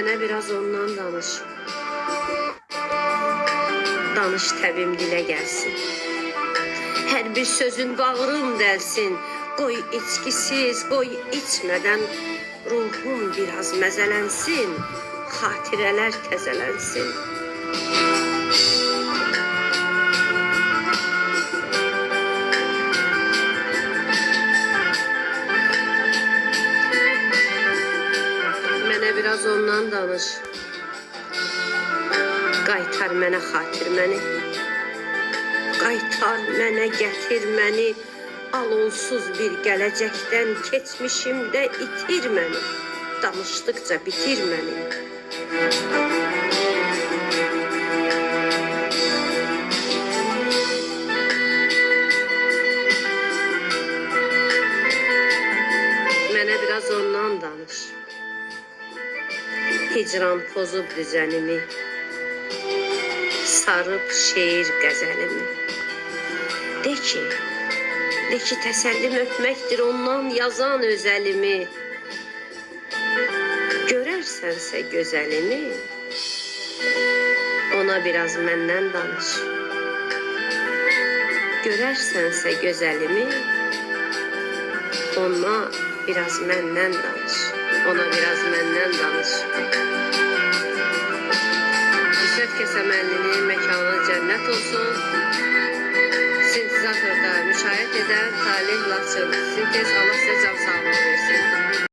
Mənə biraz ondan danış. Danış təbim dilə gəlsin. Hər bir sözün bağrım dəlsin. Qoy içkisiz, qoy içmədən ruhum biraz məzələnsin. Xatirələr təzələnsin. Mənə biraz ondan danış. Qaytar mənə xatir məni. Qaytar mənə, gətir məni. Al onsuz bir gələcəkdən keçmişimdə itir məni. Danışdıqca bitir məni. Mənə biraz ondan danış. Hicran pozub düzənimi. Sarıb şeir qəzəlimi. De ki təsəllim öpməkdir ondan yazan özəlimi. Görərsənsə gözəlimi, ona biraz məndən danış. Görərsənsə gözəlimi, ona biraz məndən danış. Ona biraz məndən danış. İsrət Kəsəməllinin məkanı cənnət olsun. Sintezatorda müşayiət edən Talih Laçın. Sintez Allah sizə can sağlığı versin.